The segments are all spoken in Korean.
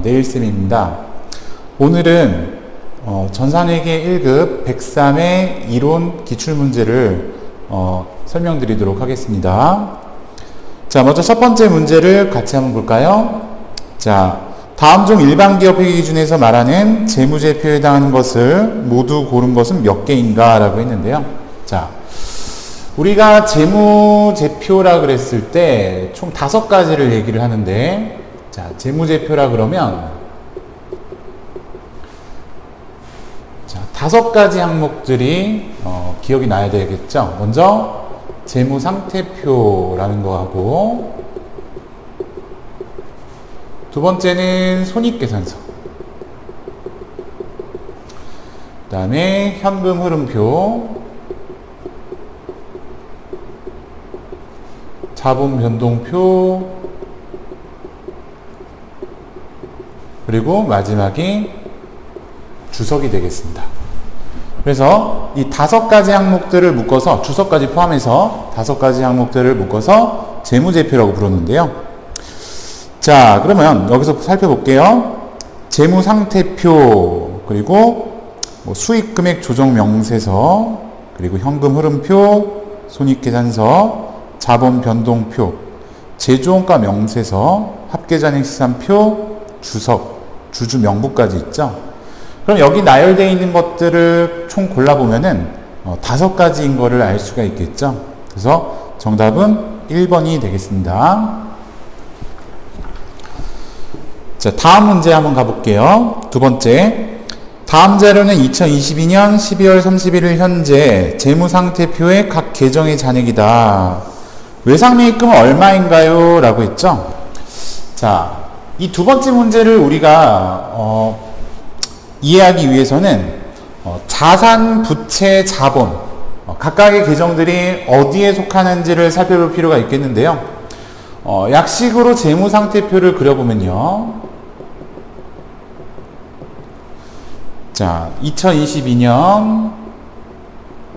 내일쌤입니다. 오늘은 전산회계 1급 103의 이론 기출문제를 설명드리도록 하겠습니다. 자, 먼저 첫 번째 문제를 같이 한번 볼까요? 자, 다음 중 일반기업 회계기준에서 말하는 재무제표에 해당하는 것을 모두 고른 것은 몇 개인가? 라고 했는데요. 자, 우리가 재무제표라 그랬을 때 총 5가지를 얘기를 하는데, 자, 재무제표라 그러면, 자, 5가지 항목들이, 기억이 나야 되겠죠? 먼저, 재무상태표라는 거하고, 두 번째는 손익계산서, 그 다음에 현금 흐름표, 자본 변동표, 그리고 마지막이 주석이 되겠습니다. 그래서 이 5가지 항목들을 묶어서, 주석까지 포함해서 5가지 항목들을 묶어서 재무제표라고 부르는데요. 자, 그러면 여기서 살펴볼게요. 재무상태표, 그리고 수익금액 조정 명세서, 그리고 현금 흐름표, 손익계산서, 자본 변동표, 제조원가 명세서, 합계잔액시산표, 주석, 주주 명부까지 있죠. 그럼 여기 나열되어 있는 것들을 총 골라보면은 5가지인 거를 알 수가 있겠죠. 그래서 정답은 1번이 되겠습니다. 자, 다음 문제 한번 가볼게요. 두 번째. 다음 자료는 2022년 12월 31일 현재 재무상태표의 각 계정의 잔액이다. 외상매입금은 얼마인가요? 라고 했죠. 자, 이 두 번째 문제를 우리가 이해하기 위해서는 자산, 부채, 자본 각각의 계정들이 어디에 속하는지를 살펴볼 필요가 있겠는데요. 약식으로 재무상태표를 그려보면요. 자, 2022년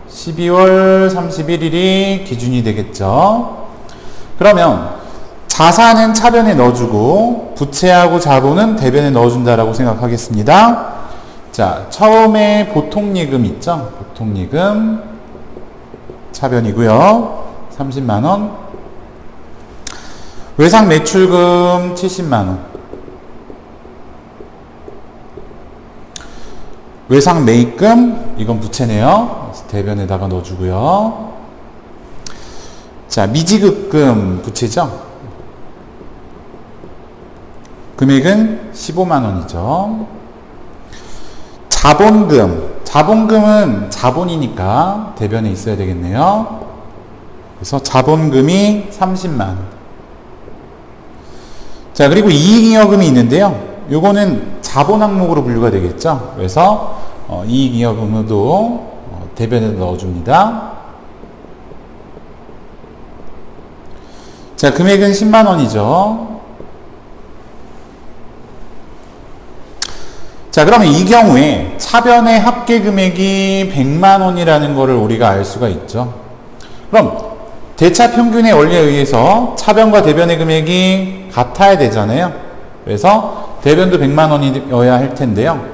12월 31일이 기준이 되겠죠. 그러면 자산은 차변에 넣어주고 부채하고 자본은 대변에 넣어준다라고 생각하겠습니다. 자, 처음에 보통예금 있죠? 보통예금 차변이고요. 30만원. 외상매출금 70만원. 외상매입금, 이건 부채네요. 대변에다가 넣어주고요. 자, 미지급금 부채죠? 금액은 15만원이죠. 자본금은 자본이니까 대변에 있어야 되겠네요. 그래서 자본금이 30만원. 자, 그리고 이익잉여금이 있는데요. 요거는 자본 항목으로 분류가 되겠죠. 그래서 이익잉여금도 대변에 넣어줍니다. 자, 금액은 10만원이죠. 자, 그러면 이 경우에 차변의 합계금액이 100만원이라는 것을 우리가 알 수가 있죠. 그럼 대차평균의 원리에 의해서 차변과 대변의 금액이 같아야 되잖아요. 그래서 대변도 100만원이어야 할 텐데요.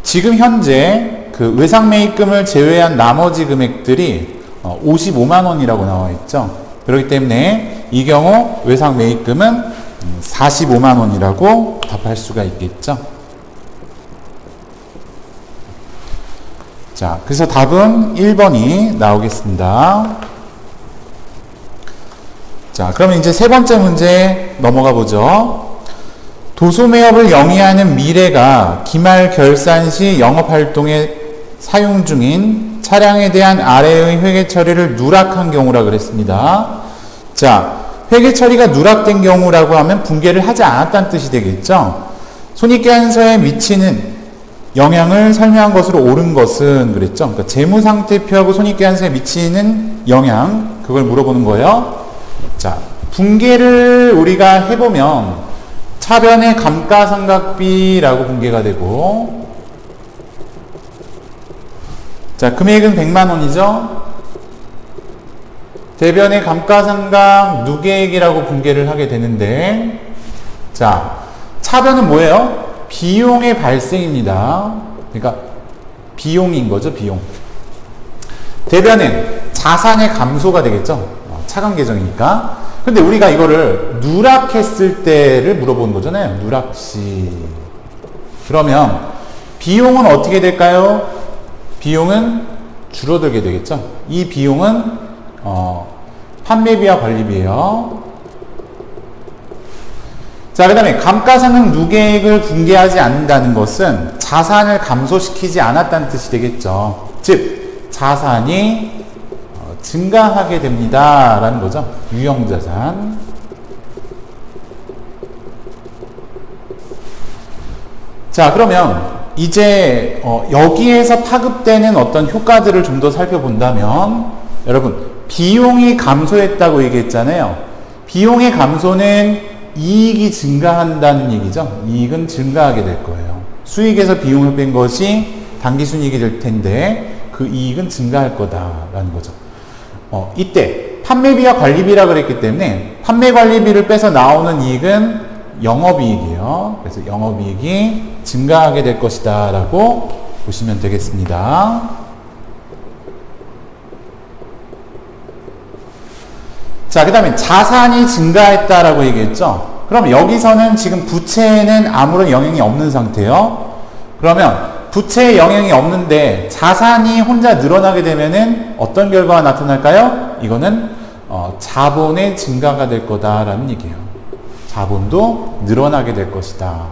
지금 현재 그 외상매입금을 제외한 나머지 금액들이 55만원이라고 나와 있죠. 그렇기 때문에 이 경우 외상매입금은 45만원이라고 답할 수가 있겠죠. 자, 그래서 답은 1번이 나오겠습니다. 자, 그러면 이제 세 번째 문제 넘어가 보죠. 도소매업을 영위하는 미래가 기말 결산 시 영업활동에 사용 중인 차량에 대한 아래의 회계 처리를 누락한 경우라 그랬습니다. 자, 회계 처리가 누락된 경우라고 하면 분개를 하지 않았다는 뜻이 되겠죠. 손익계산서에 미치는 영향을 설명한 것으로 옳은 것은 그랬죠. 그러니까 재무상태표하고 손익계산서에 미치는 영향, 그걸 물어보는 거예요. 자, 분개를 우리가 해보면 차변의 감가상각비라고 분개가 되고, 자, 금액은 100만원이죠. 대변의 감가상각 누계액이라고 분개를 하게 되는데, 자, 차변은 뭐예요? 비용의 발생입니다. 그러니까 비용인 거죠, 비용. 대변은 자산의 감소가 되겠죠. 차관 계정이니까. 근데 우리가 이거를 누락했을 때를 물어보는 거잖아요. 누락시. 그러면 비용은 어떻게 될까요? 비용은 줄어들게 되겠죠. 이 비용은 판매비와 관리비예요. 자, 그 다음에 감가상각 누계액을 분개하지 않는다는 것은 자산을 감소시키지 않았다는 뜻이 되겠죠. 즉 자산이 증가하게 됩니다 라는 거죠. 유형자산. 자, 그러면 이제 여기에서 파급되는 어떤 효과들을 좀 더 살펴본다면, 여러분 비용이 감소했다고 얘기했잖아요. 비용의 감소는 이익이 증가한다는 얘기죠. 이익은 증가하게 될 거예요. 수익에서 비용을 뺀 것이 당기순이익이 될 텐데 그 이익은 증가할 거다라는 거죠. 이때 판매비와 관리비라 그랬기 때문에 판매 관리비를 빼서 나오는 이익은 영업이익이에요. 그래서 영업이익이 증가하게 될 것이다 라고 보시면 되겠습니다. 자, 그 다음에 자산이 증가했다라고 얘기했죠. 그럼 여기서는 지금 부채에는 아무런 영향이 없는 상태예요. 그러면 부채에 영향이 없는데 자산이 혼자 늘어나게 되면은 어떤 결과가 나타날까요? 이거는 자본의 증가가 될 거다라는 얘기예요. 자본도 늘어나게 될 것이다.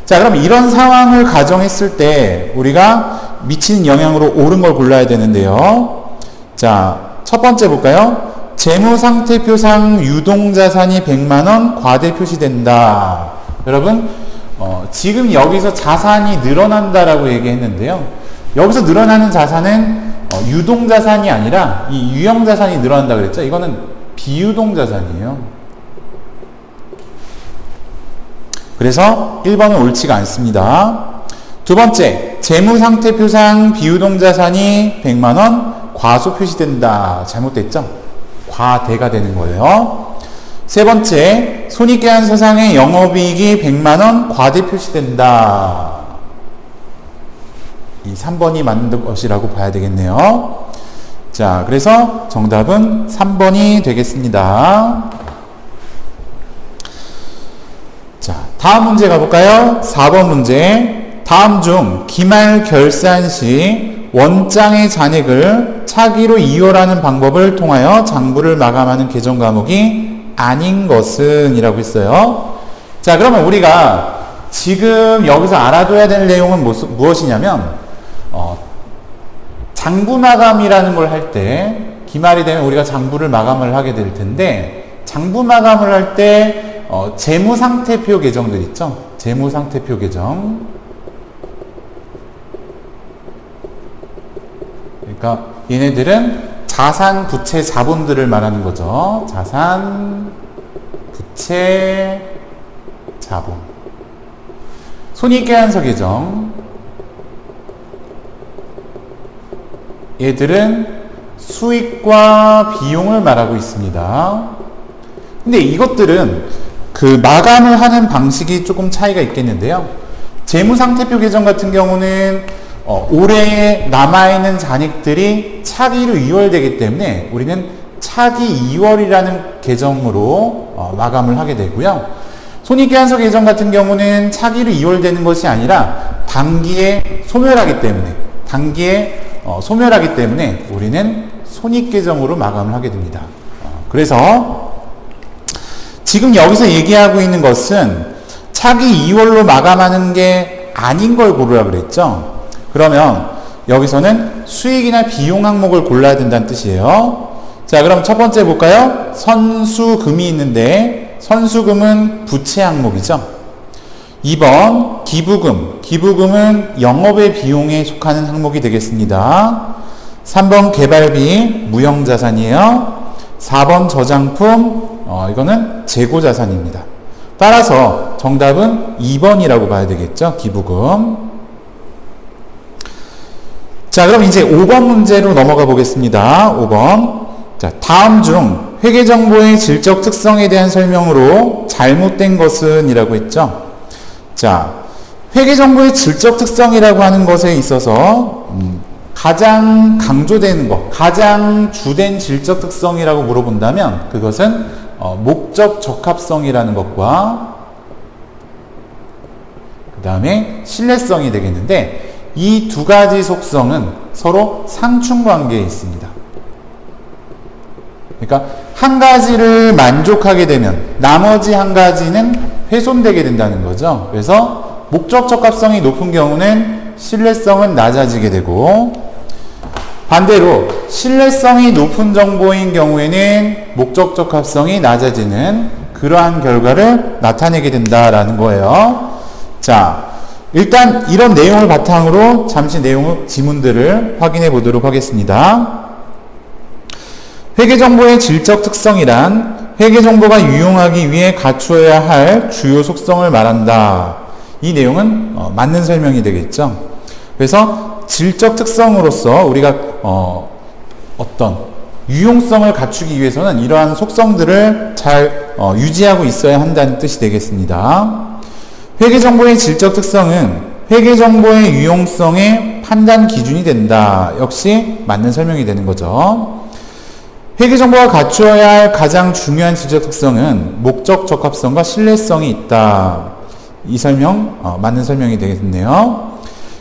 자, 그럼 이런 상황을 가정했을 때 우리가 미치는 영향으로 옳은 걸 골라야 되는데요. 자, 첫 번째 볼까요? 재무상태표상 유동자산이 100만원 과대 표시된다. 여러분, 지금 여기서 자산이 늘어난다라고 얘기했는데요. 여기서 늘어나는 자산은 유동자산이 아니라 이 유형자산이 늘어난다 그랬죠. 이거는 비유동자산이에요. 그래서 1번은 옳지가 않습니다. 두 번째, 재무상태표상 비유동자산이 100만원 과소 표시된다. 잘못됐죠? 과대가 되는 거예요. 세 번째, 손익계산서상의 영업이익이 100만원 과대 표시된다. 이 3번이 맞는 것이라고 봐야 되겠네요. 자, 그래서 정답은 3번이 되겠습니다. 자, 다음 문제 가볼까요? 4번 문제. 다음 중 기말 결산 시 원장의 잔액을 차기로 이월하는 방법을 통하여 장부를 마감하는 계정 과목이 아닌 것은 이라고 했어요. 자, 그러면 우리가 지금 여기서 알아둬야 될 내용은 무엇이냐면 장부 마감이라는 걸 할 때, 기말이 되면 우리가 장부를 마감을 하게 될 텐데, 장부 마감을 할 때 재무상태표 계정들 있죠? 재무상태표 계정. 그러니까 얘네들은 자산, 부채, 자본들을 말하는 거죠. 자산, 부채, 자본. 손익계산서 계정. 얘들은 수익과 비용을 말하고 있습니다. 근데 이것들은 그 마감을 하는 방식이 조금 차이가 있겠는데요. 재무상태표 계정 같은 경우는 올해 남아있는 잔액들이 차기로 이월되기 때문에 우리는 차기 이월이라는 계정으로 마감을 하게 되고요. 손익계산서 계정 같은 경우는 차기로 이월되는 것이 아니라 단기에 소멸하기 때문에 우리는 손익계정으로 마감을 하게 됩니다. 그래서 지금 여기서 얘기하고 있는 것은 차기 2월로 마감하는 게 아닌 걸 고르라 그랬죠. 그러면 여기서는 수익이나 비용 항목을 골라야 된다는 뜻이에요. 자, 그럼 첫 번째 볼까요? 선수금이 있는데 선수금은 부채 항목이죠. 2번 기부금. 기부금은 영업의 비용에 속하는 항목이 되겠습니다. 3번 개발비 무형자산이에요. 4번 저장품, 이거는 재고자산입니다. 따라서 정답은 2번이라고 봐야 되겠죠. 기부금. 자, 그럼 이제 5번 문제로 넘어가 보겠습니다. 5번. 자, 다음 중 회계정보의 질적 특성에 대한 설명으로 잘못된 것은 이라고 했죠. 자, 회계정보의 질적 특성이라고 하는 것에 있어서 가장 강조되는 것, 가장 주된 질적 특성이라고 물어본다면 그것은 목적 적합성이라는 것과 그 다음에 신뢰성이 되겠는데, 이 두 가지 속성은 서로 상충관계에 있습니다. 그러니까 한 가지를 만족하게 되면 나머지 한 가지는 훼손되게 된다는 거죠. 그래서 목적 적합성이 높은 경우는 신뢰성은 낮아지게 되고, 반대로 신뢰성이 높은 정보인 경우에는 목적 적합성이 낮아지는 그러한 결과를 나타내게 된다라는 거예요. 자, 일단 이런 내용을 바탕으로 잠시 지문들을 확인해 보도록 하겠습니다. 회계정보의 질적 특성이란 회계정보가 유용하기 위해 갖추어야 할 주요 속성을 말한다. 이 내용은 맞는 설명이 되겠죠. 그래서 질적 특성으로서 우리가 어떤 유용성을 갖추기 위해서는 이러한 속성들을 잘 유지하고 있어야 한다는 뜻이 되겠습니다. 회계정보의 질적 특성은 회계정보의 유용성의 판단 기준이 된다. 역시 맞는 설명이 되는 거죠. 회계정보가 갖추어야 할 가장 중요한 질적 특성은 목적 적합성과 신뢰성이 있다. 이 설명, 맞는 설명이 되겠네요.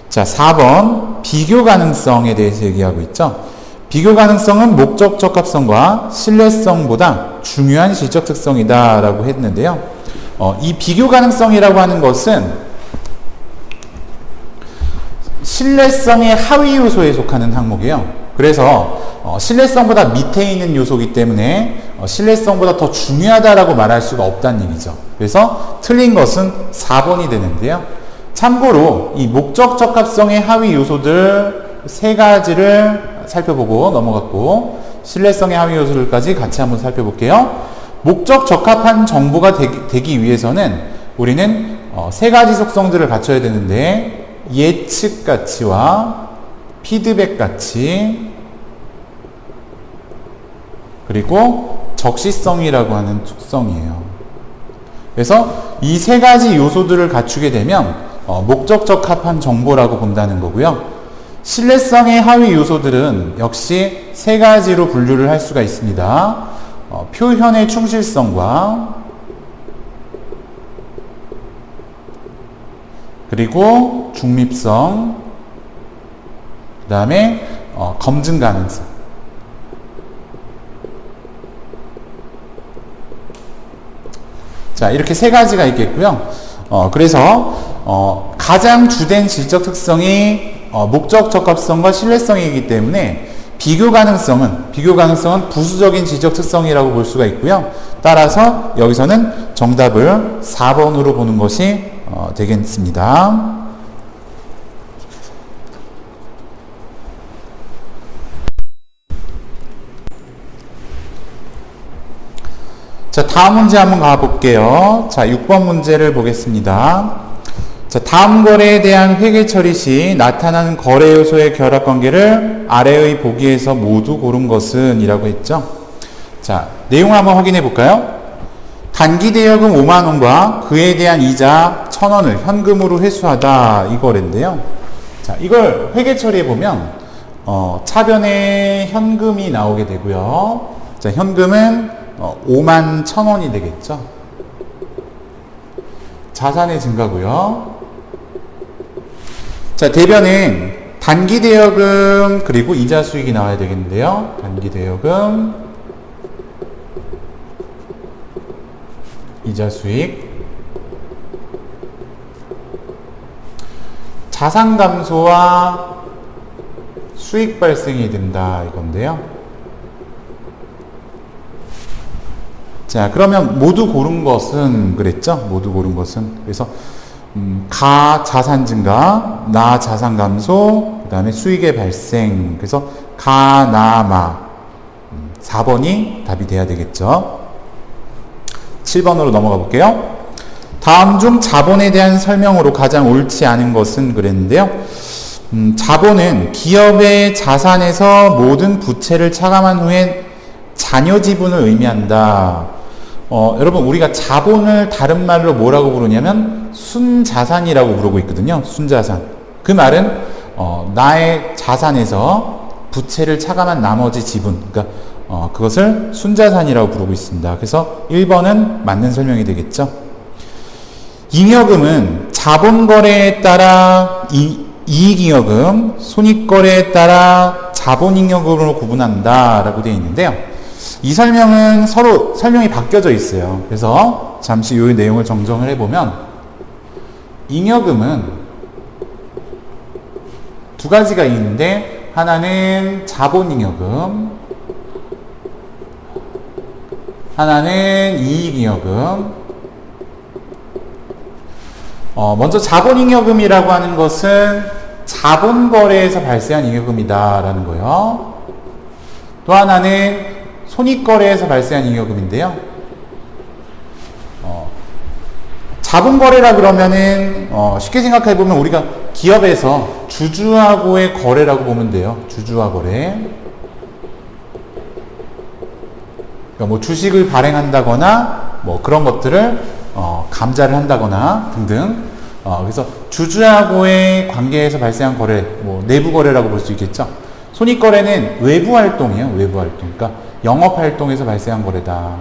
자, 4번 비교 가능성에 대해서 얘기하고 있죠. 비교 가능성은 목적 적합성과 신뢰성보다 중요한 질적 특성이다 라고 했는데요. 이 비교 가능성이라고 하는 것은 신뢰성의 하위 요소에 속하는 항목이에요. 그래서 신뢰성보다 밑에 있는 요소이기 때문에 신뢰성보다 더 중요하다라고 말할 수가 없다는 얘기죠. 그래서 틀린 것은 4번이 되는데요. 참고로 이 목적 적합성의 하위 요소들 세 가지를 살펴보고 넘어갔고, 신뢰성의 하위 요소들까지 같이 한번 살펴볼게요. 목적 적합한 정보가 되기 위해서는 우리는 세 가지 속성들을 갖춰야 되는데, 예측 가치와 피드백 가치, 그리고 적시성이라고 하는 속성이에요. 그래서 이 세 가지 요소들을 갖추게 되면 목적 적합한 정보라고 본다는 거고요. 신뢰성의 하위 요소들은 역시 세 가지로 분류를 할 수가 있습니다. 표현의 충실성과 그리고 중립성, 그 다음에 검증 가능성. 자, 이렇게 세 가지가 있겠고요. 그래서 가장 주된 질적 특성이 목적 적합성과 신뢰성이기 때문에 비교 가능성은 부수적인 질적 특성이라고 볼 수가 있고요. 따라서 여기서는 정답을 4번으로 보는 것이 되겠습니다. 자, 다음 문제 한번 가볼게요. 자, 6번 문제를 보겠습니다. 자, 다음 거래에 대한 회계 처리 시 나타나는 거래 요소의 결합 관계를 아래의 보기에서 모두 고른 것은 이라고 했죠. 자, 내용을 한번 확인해 볼까요? 단기 대여금 5만원과 그에 대한 이자 1,000원을 현금으로 회수하다, 이 거래인데요. 자, 이걸 회계 처리해 보면 차변에 현금이 나오게 되고요. 자, 현금은 51,000원이 되겠죠. 자산의 증가고요. 자, 대변은 단기 대여금 그리고 이자 수익이 나와야 되겠는데요. 단기 대여금, 이자 수익, 자산 감소와 수익 발생이 된다, 이건데요. 자, 그러면 모두 고른 것은 그랬죠? 모두 고른 것은. 그래서 가 자산 증가, 나 자산 감소, 그 다음에 수익의 발생. 그래서 가, 나, 마. 4번이 답이 돼야 되겠죠. 7번으로 넘어가 볼게요. 다음 중 자본에 대한 설명으로 가장 옳지 않은 것은 그랬는데요. 자본은 기업의 자산에서 모든 부채를 차감한 후에 잔여 지분을 의미한다. 여러분 우리가 자본을 다른 말로 뭐라고 부르냐면 순자산이라고 부르고 있거든요. 순자산. 그 말은 나의 자산에서 부채를 차감한 나머지 지분, 그러니까 그것을 순자산이라고 부르고 있습니다. 그래서 1번은 맞는 설명이 되겠죠. 잉여금은 자본거래에 따라 이익잉여금, 손익거래에 따라 자본잉여금으로 구분한다 라고 되어 있는데요. 이 설명은 서로 설명이 바뀌어져 있어요. 그래서 잠시 이 내용을 정정을 해보면, 잉여금은 두 가지가 있는데, 하나는 자본잉여금, 하나는 이익잉여금. 먼저 자본잉여금이라고 하는 것은 자본거래에서 발생한 잉여금이다 라는 거예요. 또 하나는 손익거래에서 발생한 잉여금인데요. 자본거래라 그러면은 쉽게 생각해보면 우리가 기업에서 주주하고의 거래라고 보면 돼요. 주주와 거래. 그러니까 뭐 주식을 발행한다거나 뭐 그런 것들을 감자를 한다거나 등등. 그래서 주주하고의 관계에서 발생한 거래, 뭐 내부 거래라고 볼 수 있겠죠. 손익거래는 외부 활동이에요. 외부 활동. 그러니까 영업 활동에서 발생한 거래다.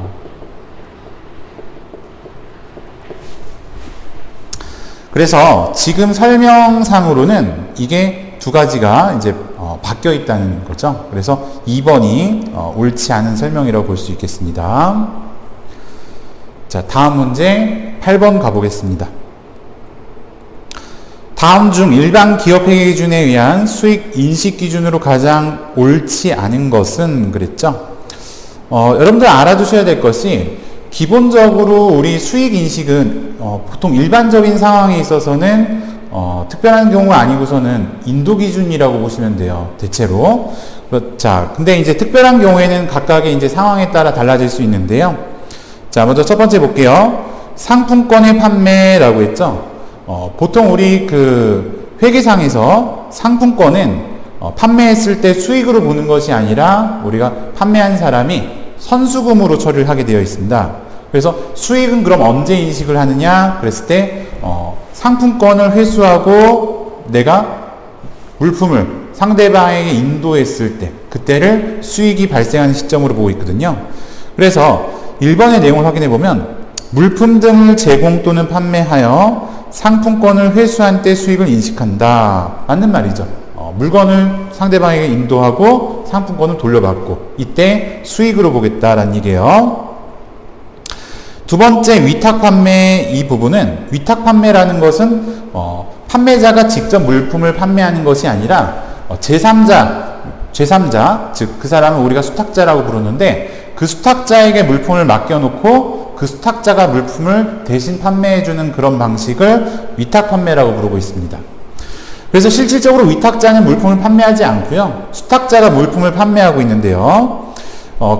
그래서 지금 설명상으로는 이게 두 가지가 이제 바뀌어 있다는 거죠. 그래서 2번이 옳지 않은 설명이라고 볼 수 있겠습니다. 자, 다음 문제 8번 가보겠습니다. 다음 중 일반 기업회계 기준에 의한 수익 인식 기준으로 가장 옳지 않은 것은 그랬죠. 여러분들 알아두셔야 될 것이, 기본적으로 우리 수익 인식은 보통 일반적인 상황에 있어서는 특별한 경우가 아니고서는 인도 기준이라고 보시면 돼요. 대체로. 자, 근데 이제 특별한 경우에는 각각의 이제 상황에 따라 달라질 수 있는데요. 자, 먼저 첫 번째 볼게요. 상품권의 판매라고 했죠. 보통 우리 그 회계상에서 상품권은 판매했을 때 수익으로 보는 것이 아니라 우리가 판매한 사람이 선수금으로 처리를 하게 되어 있습니다. 그래서 수익은 그럼 언제 인식을 하느냐? 그랬을 때 상품권을 회수하고 내가 물품을 상대방에게 인도했을 때, 그때를 수익이 발생하는 시점으로 보고 있거든요. 그래서 1번의 내용을 확인해 보면, 물품 등을 제공 또는 판매하여 상품권을 회수한 때 수익을 인식한다. 맞는 말이죠. 물건을 상대방에게 인도하고 상품권을 돌려받고, 이때 수익으로 보겠다라는 얘기예요. 두 번째, 위탁 판매. 이 부분은, 위탁 판매라는 것은 판매자가 직접 물품을 판매하는 것이 아니라 제3자, 즉 그 사람은 우리가 수탁자라고 부르는데, 그 수탁자에게 물품을 맡겨놓고 그 수탁자가 물품을 대신 판매해주는 그런 방식을 위탁 판매라고 부르고 있습니다. 그래서 실질적으로 위탁자는 물품을 판매하지 않고요, 수탁자가 물품을 판매하고 있는데요.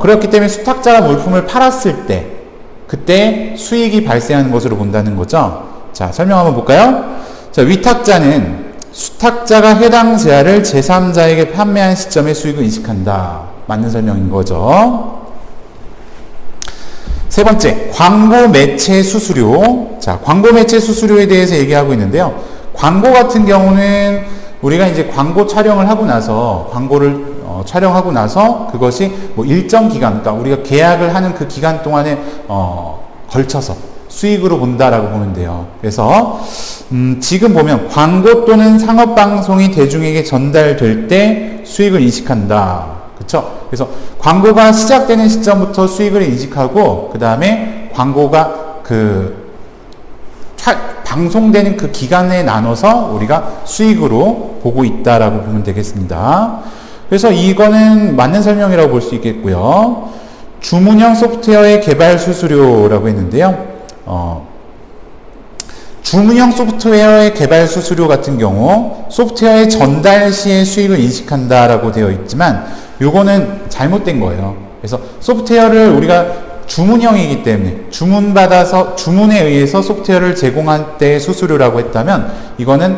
그렇기 때문에 수탁자가 물품을 팔았을 때, 그때 수익이 발생하는 것으로 본다는 거죠. 자, 설명 한번 볼까요? 자, 위탁자는 수탁자가 해당 제하를 제3자에게 판매한 시점에 수익을 인식한다. 맞는 설명인 거죠. 세 번째, 광고 매체 수수료. 자, 광고 매체 수수료에 대해서 얘기하고 있는데요. 광고 같은 경우는 우리가 이제 광고 촬영을 하고 나서, 광고를 촬영하고 나서 그것이 뭐 일정 기간, 그러니까 우리가 계약을 하는 그 기간 동안에 걸쳐서 수익으로 본다라고 보면 돼요. 그래서 지금 보면 광고 또는 상업방송이 대중에게 전달될 때 수익을 인식한다. 그쵸? 그래서 광고가 시작되는 시점부터 수익을 인식하고, 그 다음에 광고가 방송되는 그 기간에 나눠서 우리가 수익으로 보고 있다라고 보면 되겠습니다. 그래서 이거는 맞는 설명이라고 볼 수 있겠고요. 주문형 소프트웨어의 개발 수수료라고 했는데요. 주문형 소프트웨어의 개발 수수료 같은 경우 소프트웨어의 전달 시의 수익을 인식한다라고 되어 있지만, 요거는 잘못된 거예요. 그래서 소프트웨어를 우리가 주문형이기 때문에 주문에 의해서 소프트웨어를 제공할 때 수수료라고 했다면, 이거는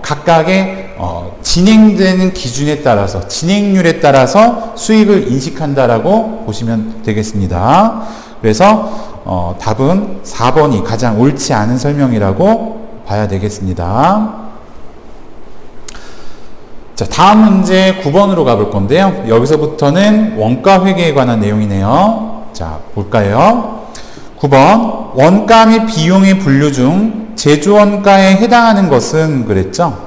각각의 진행되는 기준에 따라서, 진행률에 따라서 수익을 인식한다라고 보시면 되겠습니다. 그래서 답은 4번이 가장 옳지 않은 설명이라고 봐야 되겠습니다. 자, 다음 문제 9번으로 가볼 건데요. 여기서부터는 원가 회계에 관한 내용이네요. 자, 볼까요? 9번, 원가 및 비용의 분류 중 제조원가에 해당하는 것은 그랬죠?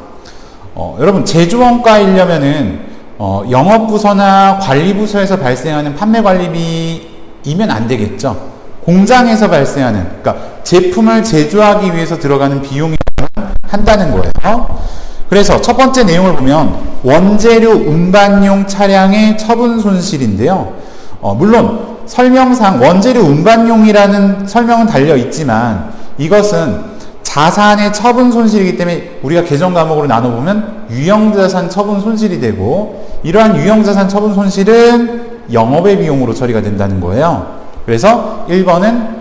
여러분, 제조원가이려면은 영업부서나 관리부서에서 발생하는 판매관리비이면 안 되겠죠? 공장에서 발생하는, 그러니까 제품을 제조하기 위해서 들어가는 비용이 한다는 거예요. 그래서 첫 번째 내용을 보면 원재료 운반용 차량의 처분 손실인데요. 물론 설명상 원재료 운반용이라는 설명은 달려 있지만 이것은 자산의 처분 손실이기 때문에 우리가 개정 과목으로 나눠보면 유형자산 처분 손실이 되고, 이러한 유형자산 처분 손실은 영업의 비용으로 처리가 된다는 거예요. 그래서 1번은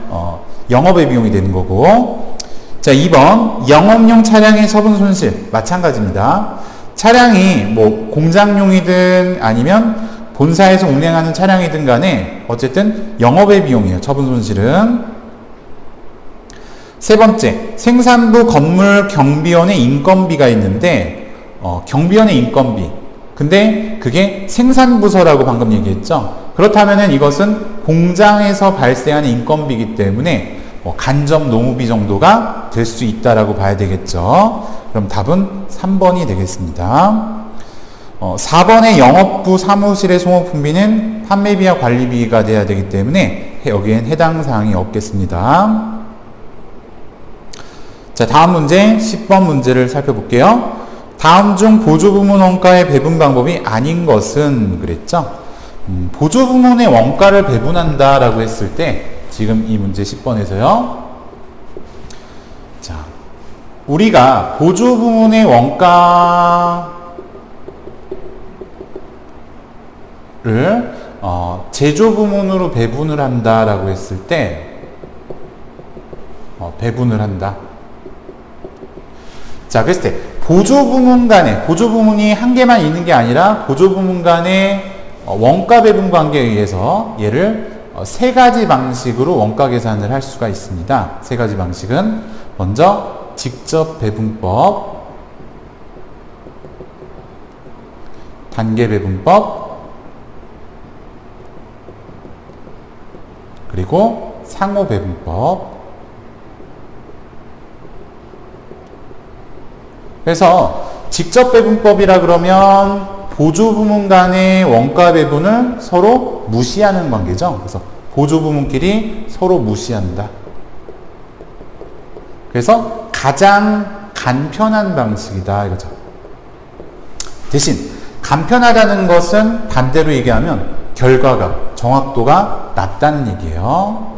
영업의 비용이 되는 거고, 자, 2번 영업용 차량의 처분 손실 마찬가지입니다. 차량이 뭐 공장용이든 아니면 본사에서 운행하는 차량이든 간에 어쨌든 영업의 비용이에요. 처분 손실은. 세 번째, 생산부 건물 경비원의 인건비가 있는데 경비원의 인건비, 근데 그게 생산부서라고 방금 얘기했죠. 그렇다면은 이것은 공장에서 발생하는 인건비이기 때문에 간접 노무비 정도가 될 수 있다라고 봐야 되겠죠. 그럼 답은 3번이 되겠습니다. 4번의 영업부 사무실의 소모품비는 판매비와 관리비가 돼야 되기 때문에 여기엔 해당 사항이 없겠습니다. 자, 다음 문제 10번 문제를 살펴볼게요. 다음 중 보조부문 원가의 배분 방법이 아닌 것은 그랬죠. 보조부문의 원가를 배분한다 라고 했을 때 지금 이 문제 10번에서요. 자, 우리가 보조부문의 원가를 제조부문으로 배분을 한다 라고 했을 때 배분을 한다. 자, 그랬을 때 보조부문 간에, 보조부문이 한 개만 있는 게 아니라 보조부문 간의 원가 배분 관계에 의해서 얘를 세 가지 방식으로 원가 계산을 할 수가 있습니다. 세 가지 방식은 먼저 직접 배분법, 단계 배분법, 그리고 상호 배분법. 그래서 직접 배분법이라 그러면 보조부문 간의 원가 배분을 서로 무시하는 관계죠. 그래서 보조부문끼리 서로 무시한다. 그래서 가장 간편한 방식이다 이거죠. 대신 간편하다는 것은 반대로 얘기하면 결과가, 정확도가 낮다는 얘기예요.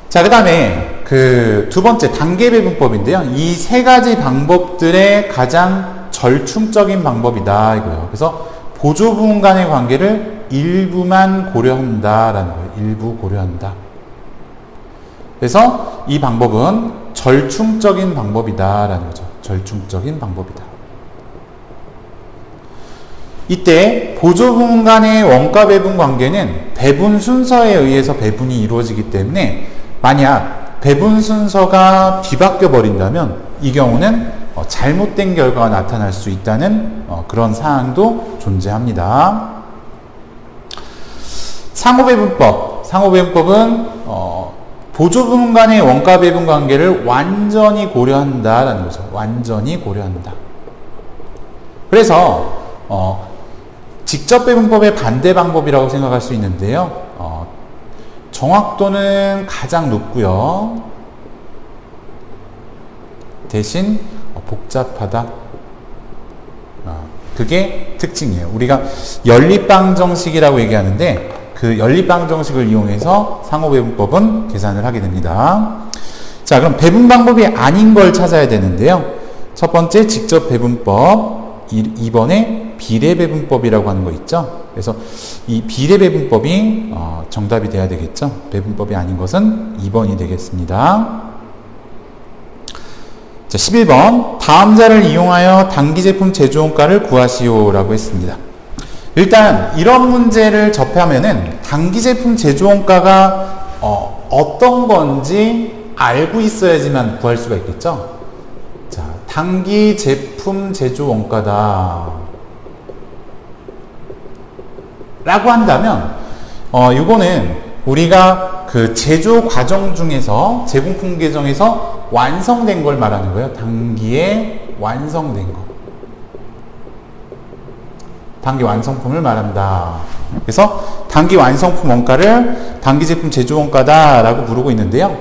자, 그 다음에 그 두 번째 단계 배분법인데요. 이 세 가지 방법들의 가장 절충적인 방법이다 이거예요. 그래서 보조부문 간의 관계를 일부만 고려한다라는 거예요. 일부 고려한다. 그래서 이 방법은 절충적인 방법이다라는 거죠. 절충적인 방법이다. 이때 보조부문 간의 원가 배분 관계는 배분 순서에 의해서 배분이 이루어지기 때문에 만약 배분 순서가 뒤바뀌어 버린다면 이 경우는 잘못된 결과가 나타날 수 있다는 그런 사항도 존재합니다. 상호배분법. 상호배분법은 보조부문 간의 원가 배분 관계를 완전히 고려한다라는 거죠. 완전히 고려한다. 그래서 직접 배분법의 반대 방법이라고 생각할 수 있는데요. 정확도는 가장 높고요. 대신 복잡하다. 그게 특징이에요. 우리가 연립방정식이라고 얘기하는데 그 연립방정식을 이용해서 상호배분법은 계산을 하게 됩니다. 자, 그럼 배분 방법이 아닌 걸 찾아야 되는데요. 첫 번째 직접 배분법, 2번에 비례배분법이라고 하는 거 있죠. 그래서 이 비례배분법이 정답이 돼야 되겠죠. 배분법이 아닌 것은 2번이 되겠습니다. 자, 11번 다음 자를 이용하여 단기제품 제조원가를 구하시오 라고 했습니다. 일단 이런 문제를 접하면은 단기 제품 제조 원가가 어떤 건지 알고 있어야지만 구할 수가 있겠죠. 자, 단기 제품 제조 원가다 라고 한다면 이거는 우리가 그 제조 과정 중에서 제공품 계정에서 완성된 걸 말하는 거예요. 단기에 완성된 거. 단기 완성품을 말한다. 그래서 단기 완성품 원가를 단기 제품 제조 원가다 라고 부르고 있는데요.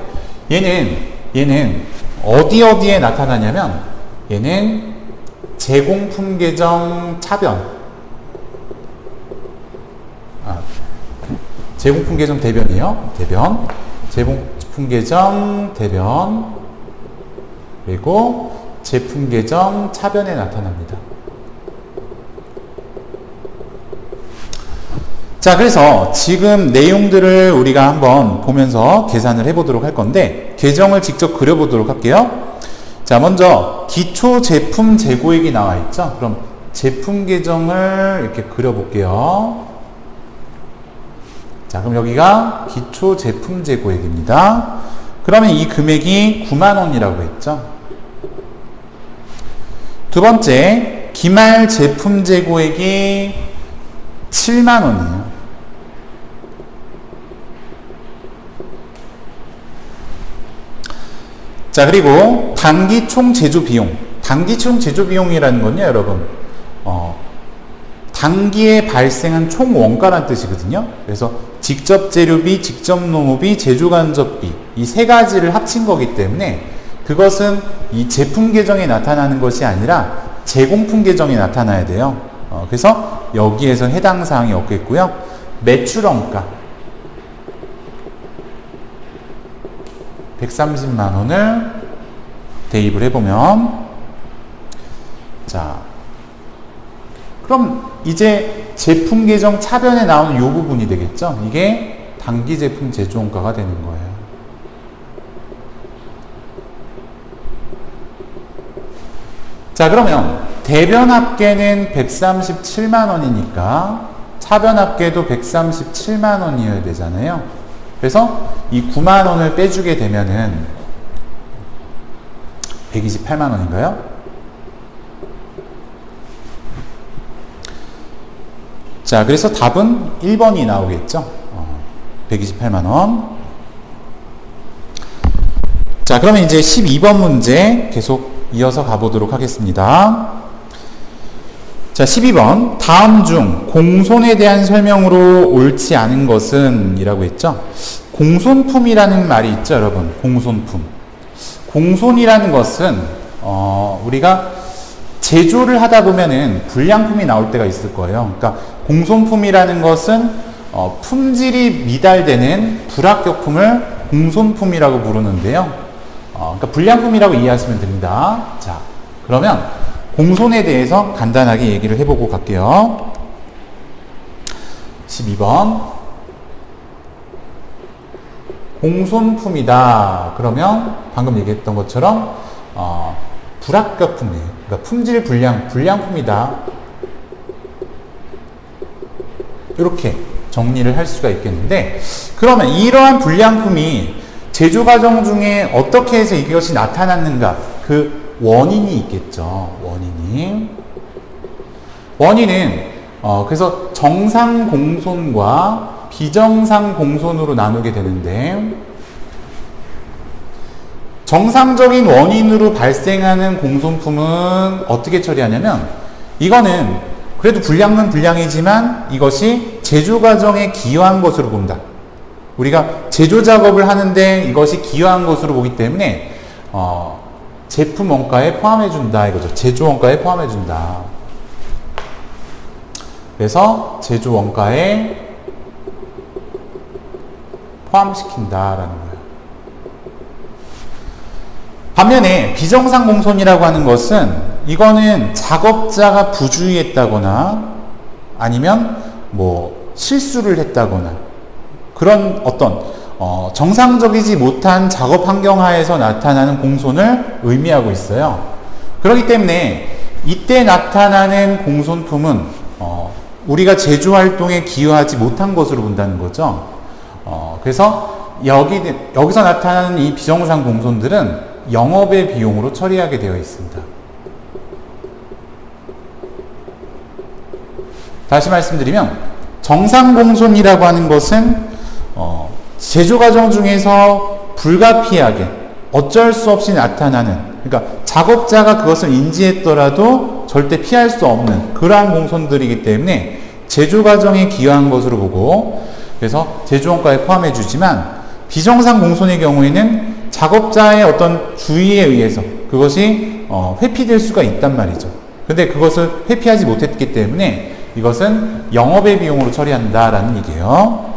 얘는 어디에 나타나냐면 얘는 제공품 계정 차변, 제공품 계정 대변이에요. 대변, 제공품 계정 대변, 그리고 제품 계정 차변에 나타납니다. 자, 그래서 지금 내용들을 우리가 한번 보면서 계산을 해보도록 할 건데, 계정을 직접 그려보도록 할게요. 자, 먼저 기초 제품 재고액이 나와 있죠. 그럼 제품 계정을 이렇게 그려볼게요. 자, 그럼 여기가 기초 제품 재고액입니다. 그러면 이 금액이 9만 원이라고 했죠. 두 번째, 기말 제품 재고액이 7만 원이에요. 자, 그리고 단기 총 제조 비용. 단기 총 제조 비용이라는 건요, 여러분. 단기에 발생한 총 원가란 뜻이거든요. 그래서 직접 재료비, 직접 노무비, 제조 간접비 이 세 가지를 합친 거기 때문에 그것은 이 제품 계정에 나타나는 것이 아니라 제공품 계정에 나타나야 돼요. 그래서 여기에서 해당 사항이 없겠고요. 매출 원가 130만 원을 대입을 해보면, 자, 그럼 이제 제품 계정 차변에 나오는 이 부분이 되겠죠. 이게 단기 제품 제조 원가가 되는 거예요. 자, 그러면 대변 합계는 137만 원이니까 차변 합계도 137만 원이어야 되잖아요. 그래서 이 9만 원을 빼주게 되면은 128만 원인가요? 자, 그래서 답은 1번이 나오겠죠. 128만 원. 자, 그러면 이제 12번 문제 계속 이어서 가보도록 하겠습니다. 자, 12번. 다음 중 공손에 대한 설명으로 옳지 않은 것은? 이라고 했죠. 공손품이라는 말이 있죠, 여러분. 공손품. 공손이라는 것은 우리가 제조를 하다 보면은 불량품이 나올 때가 있을 거예요. 그러니까 공손품이라는 것은 품질이 미달되는 불합격품을 공손품이라고 부르는데요. 그러니까 불량품이라고 이해하시면 됩니다. 자, 그러면 공손에 대해서 간단하게 얘기를 해보고 갈게요. 12번. 공손품이다. 그러면 방금 얘기했던 것처럼 불합격품이에요. 그러니까 품질 불량품이다. 이렇게 정리를 할 수가 있겠는데, 그러면 이러한 불량품이 제조 과정 중에 어떻게 해서 이것이 나타났는가? 그 원인이 있겠죠. 원인은 그래서 정상 공손과 비정상 공손으로 나누게 되는데, 정상적인 원인으로 발생하는 공손품은 어떻게 처리하냐면, 이거는 그래도 불량은 불량이지만 이것이 제조 과정에 기여한 것으로 본다. 우리가 제조 작업을 하는데 이것이 기여한 것으로 보기 때문에 제품 원가에 포함해 준다 이거죠. 제조 원가에 포함해 준다. 그래서 제조 원가에 포함시킨다라는 거예요. 반면에 비정상 공손이라고 하는 것은, 이거는 작업자가 부주의했다거나 아니면 뭐 실수를 했다거나 그런 어떤 정상적이지 못한 작업 환경 하에서 나타나는 공손을 의미하고 있어요. 그렇기 때문에 이때 나타나는 공손품은 우리가 제조 활동에 기여하지 못한 것으로 본다는 거죠. 그래서 여기서 나타나는 이 비정상 공손들은 영업의 비용으로 처리하게 되어 있습니다. 다시 말씀드리면 정상 공손이라고 하는 것은 제조 과정 중에서 불가피하게 어쩔 수 없이 나타나는, 그러니까 작업자가 그것을 인지했더라도 절대 피할 수 없는 그러한 공손들이기 때문에 제조 과정에 기여한 것으로 보고, 그래서 제조원가에 포함해 주지만 비정상 공손의 경우에는 작업자의 어떤 주의에 의해서 그것이 회피될 수가 있단 말이죠. 근데 그것을 회피하지 못했기 때문에 이것은 영업의 비용으로 처리한다라는 얘기예요.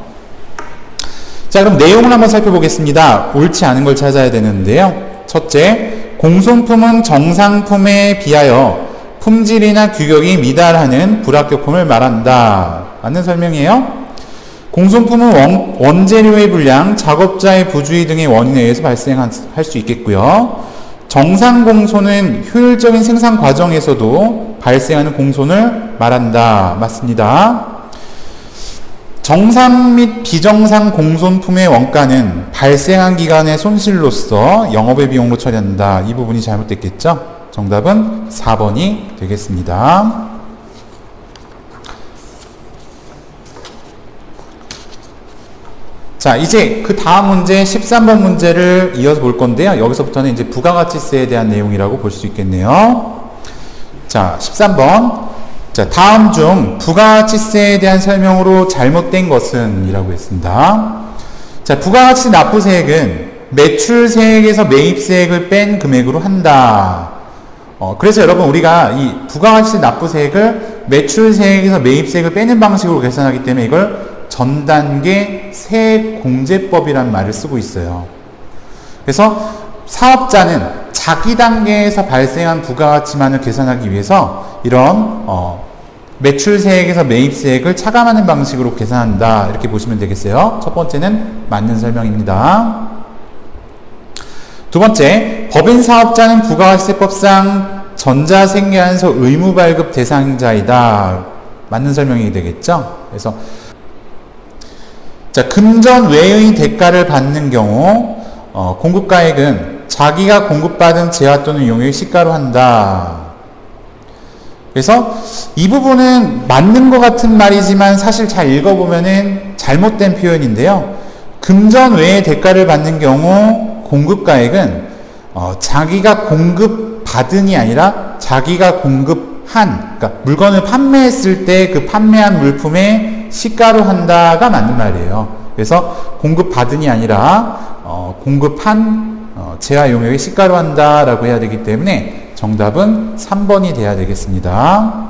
자, 그럼 내용을 한번 살펴보겠습니다. 옳지 않은 걸 찾아야 되는데요. 첫째, 공손품은 정상품에 비하여 품질이나 규격이 미달하는 불합격품을 말한다. 맞는 설명이에요. 공손품은 원재료의 불량, 작업자의 부주의 등의 원인에 의해서 발생할 수 있겠고요. 정상 공손은 효율적인 생산 과정에서도 발생하는 공손을 말한다. 맞습니다. 정상 및 비정상 공손품의 원가는 발생한 기간의 손실로서 영업의 비용으로 처리한다. 이 부분이 잘못됐겠죠? 정답은 4번이 되겠습니다. 자, 이제 그 다음 문제 13번 문제를 이어서 볼 건데요. 여기서부터는 이제 부가가치세에 대한 내용이라고 볼 수 있겠네요. 자, 13번. 자, 다음 중 부가가치세에 대한 설명으로 잘못된 것은 이라고 했습니다. 자, 부가가치 납부세액은 매출세액에서 매입세액을 뺀 금액으로 한다. 그래서 여러분 우리가 이 부가가치 납부세액을 매출세액에서 매입세액을 빼는 방식으로 계산하기 때문에 이걸 전단계 세액공제법이라는 말을 쓰고 있어요. 그래서 사업자는 자기 단계에서 발생한 부가가치만을 계산하기 위해서 이런 매출세액에서 매입세액을 차감하는 방식으로 계산한다. 이렇게 보시면 되겠어요. 첫 번째는 맞는 설명입니다. 두 번째, 법인 사업자는 부가가치세법상 전자생계하면서 의무발급 대상자이다. 맞는 설명이 되겠죠. 그래서 자, 금전 외의 대가를 받는 경우 공급가액은 자기가 공급받은 재화 또는 용액 시가로 한다. 그래서 이 부분은 맞는 것 같은 말이지만 사실 잘 읽어보면은 잘못된 표현인데요. 금전 외의 대가를 받는 경우 공급가액은 자기가 공급받은이 아니라 자기가 공급한, 그러니까 물건을 판매했을 때 그 판매한 물품의 시가로 한다가 맞는 말이에요. 그래서 공급받은이 아니라 공급한 재화 용액의 시가로 한다라고 해야 되기 때문에 정답은 3번이 돼야 되겠습니다.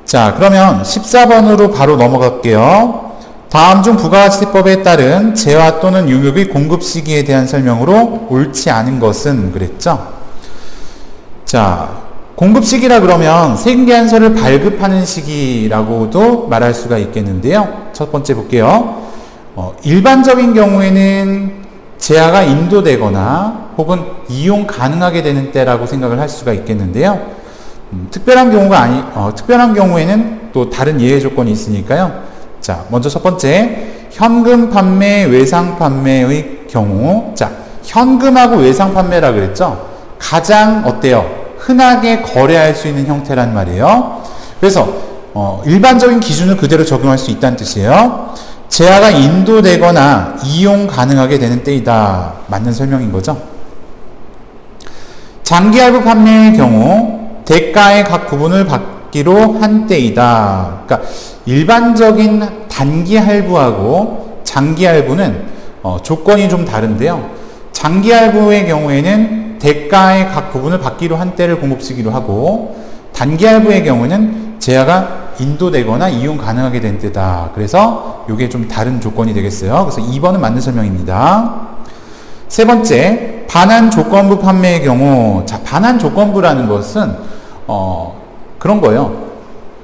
자, 그러면 14번으로 바로 넘어갈게요. 다음 중 부가가치세법에 따른 재화 또는 용역의 공급 시기에 대한 설명으로 옳지 않은 것은 그랬죠. 자, 공급 시기라 그러면 생계한서를 발급하는 시기라고도 말할 수가 있겠는데요. 첫 번째 볼게요. 일반적인 경우에는 재화가 인도되거나 혹은 이용 가능하게 되는 때라고 생각을 할 수가 있겠는데요. 특별한 경우에는 또 다른 예외 조건이 있으니까요. 자, 먼저 첫 번째, 현금 판매, 외상 판매의 경우. 자, 현금하고 외상 판매라 그랬죠? 가장 어때요? 흔하게 거래할 수 있는 형태란 말이에요. 그래서 일반적인 기준을 그대로 적용할 수 있다는 뜻이에요. 재화가 인도되거나 이용 가능하게 되는 때이다. 맞는 설명인 거죠. 장기할부 판매의 경우 대가의 각 부분을 받기로 한 때이다. 그러니까 일반적인 단기할부하고 장기할부는 조건이 좀 다른데요. 장기할부의 경우에는 대가의 각 부분을 받기로 한 때를 공급시기로 하고, 단기할부의 경우는 재화가 인도되거나 이용 가능하게 된 때다. 그래서 이게 좀 다른 조건이 되겠어요. 그래서 2번은 맞는 설명입니다. 세 번째, 반환 조건부 판매의 경우. 자, 반환 조건부라는 것은 그런 거예요.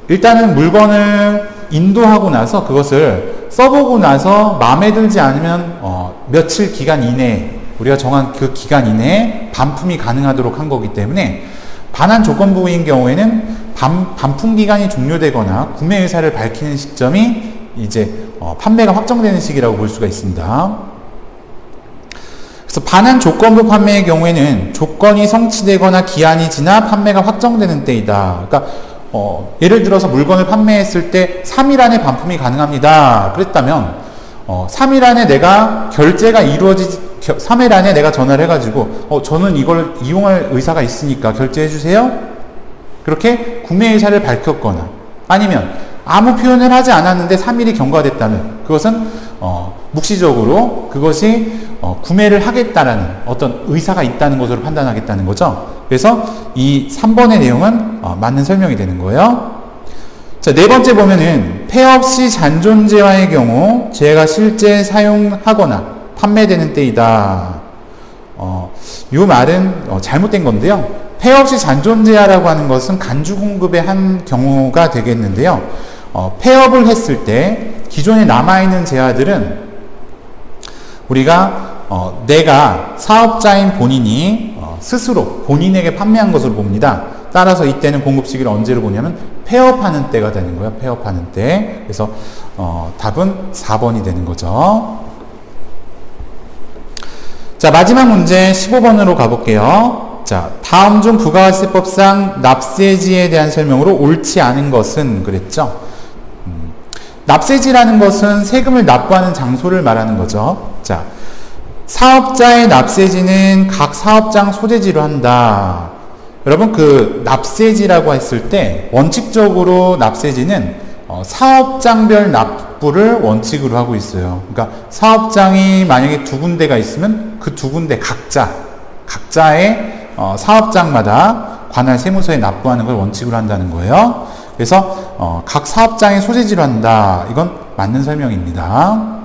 일단은 물건을 인도하고 나서 그것을 써보고 나서 마음에 들지 않으면 며칠 기간 이내에, 우리가 정한 그 기간 이내에 반품이 가능하도록 한 거기 때문에 반환 조건부인 경우에는 반품 기간이 종료되거나 구매 의사를 밝히는 시점이 이제 판매가 확정되는 시기라고 볼 수가 있습니다. 그래서 반환 조건부 판매의 경우에는 조건이 성취되거나 기한이 지나 판매가 확정되는 때이다. 그러니까 예를 들어서 물건을 판매했을 때 3일 안에 반품이 가능합니다. 그랬다면 3일 안에 내가 결제가 3일 안에 내가 전화를 해가지고 저는 이걸 이용할 의사가 있으니까 결제해 주세요. 그렇게 구매 의사를 밝혔거나 아니면 아무 표현을 하지 않았는데 3일이 경과됐다면 그것은 묵시적으로 그것이 구매를 하겠다라는 어떤 의사가 있다는 것으로 판단하겠다는 거죠. 그래서 이 3번의 내용은 맞는 설명이 되는 거예요. 자, 네 번째 보면은 폐업 시 잔존재화의 경우 재가 실제 사용하거나 판매되는 때이다. 이 말은 잘못된 건데요. 폐업 시 잔존재화라고 하는 것은 간주 공급의 한 경우가 되겠는데요. 폐업을 했을 때 기존에 남아있는 재화들은 우리가 내가 사업자인 본인이 스스로 본인에게 판매한 것으로 봅니다. 따라서 이때는 공급 시기를 언제로 보냐면 폐업하는 때가 되는 거예요. 폐업하는 때. 그래서 답은 4번이 되는 거죠. 자, 마지막 문제 15번으로 가볼게요. 자, 다음 중 부가가치세법상 납세지에 대한 설명으로 옳지 않은 것은 그랬죠. 납세지라는 것은 세금을 납부하는 장소를 말하는 거죠. 자, 사업자의 납세지는 각 사업장 소재지로 한다. 여러분, 그 납세지라고 했을 때 원칙적으로 납세지는 사업장별 납부를 원칙으로 하고 있어요. 그러니까 사업장이 만약에 두 군데가 있으면 그 두 군데 각자의 사업장마다 관할 세무서에 납부하는 걸 원칙으로 한다는 거예요. 그래서 각 사업장의 소재지로 한다. 이건 맞는 설명입니다.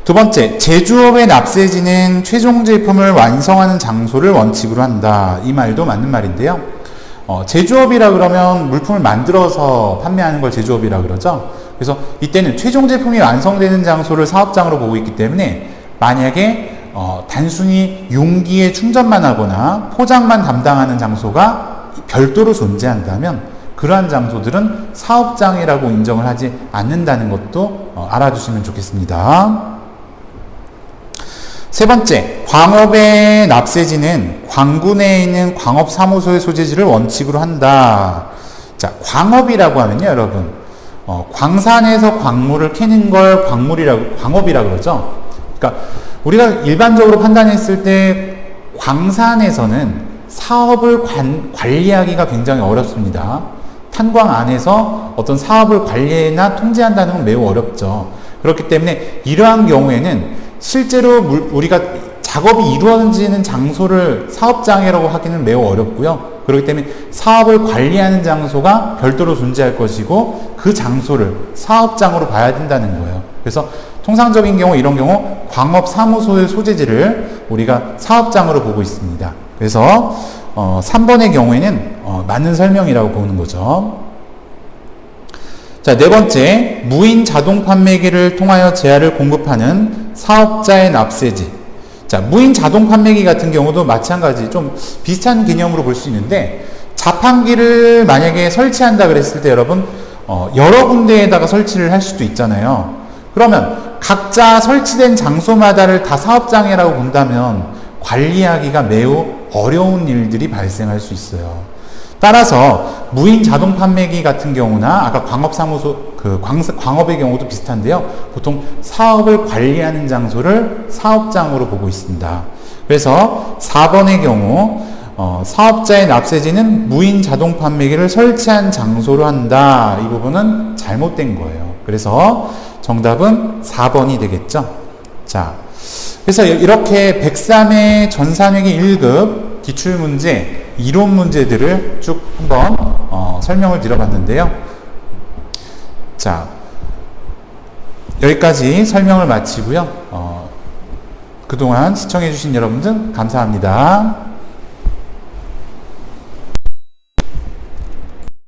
두 번째, 제조업의 납세지는 최종 제품을 완성하는 장소를 원칙으로 한다. 이 말도 맞는 말인데요. 제조업이라 그러면 물품을 만들어서 판매하는 걸 제조업이라 그러죠. 그래서 이때는 최종 제품이 완성되는 장소를 사업장으로 보고 있기 때문에 만약에 단순히 용기에 충전만 하거나 포장만 담당하는 장소가 별도로 존재한다면 그러한 장소들은 사업장이라고 인정을 하지 않는다는 것도 알아두시면 좋겠습니다. 세 번째, 광업의 납세지는 광구 내에 있는 광업사무소의 소재지를 원칙으로 한다. 자, 광업이라고 하면요, 여러분. 광산에서 광물을 캐는 걸 광업이라고 그러죠. 그러니까 우리가 일반적으로 판단했을 때 광산에서는 사업을 관리하기가 굉장히 어렵습니다. 탄광 안에서 어떤 사업을 관리나 통제한다는 건 매우 어렵죠. 그렇기 때문에 이러한 경우에는 실제로 우리가 작업이 이루어지는 장소를 사업장이라고 하기는 매우 어렵고요. 그렇기 때문에 사업을 관리하는 장소가 별도로 존재할 것이고 그 장소를 사업장으로 봐야 된다는 거예요. 그래서 통상적인 경우 이런 경우 광업사무소의 소재지를 우리가 사업장으로 보고 있습니다. 그래서 3번의 경우에는 맞는 설명이라고 보는 거죠. 자, 네 번째, 무인 자동 판매기를 통하여 재화를 공급하는 사업자의 납세지. 자, 무인 자동 판매기 같은 경우도 마찬가지 좀 비슷한 개념으로 볼 수 있는데 자판기를 만약에 설치한다 그랬을 때 여러분 여러 군데에다가 설치를 할 수도 있잖아요. 그러면 각자 설치된 장소마다를 다 사업장이라고 본다면 관리하기가 매우 어려운 일들이 발생할 수 있어요. 따라서 무인 자동 판매기 같은 경우나 아까 광업사무소 광업의 경우도 비슷한데요. 보통 사업을 관리하는 장소를 사업장으로 보고 있습니다. 그래서 4번의 경우 사업자의 납세지는 무인 자동 판매기를 설치한 장소로 한다. 이 부분은 잘못된 거예요. 그래서 정답은 4번이 되겠죠. 자, 그래서 이렇게 103회 전산회계 1급 기출문제 이론 문제들을 쭉 한번 설명을 드려봤는데요. 자, 여기까지 설명을 마치고요. 그동안 시청해주신 여러분들 감사합니다.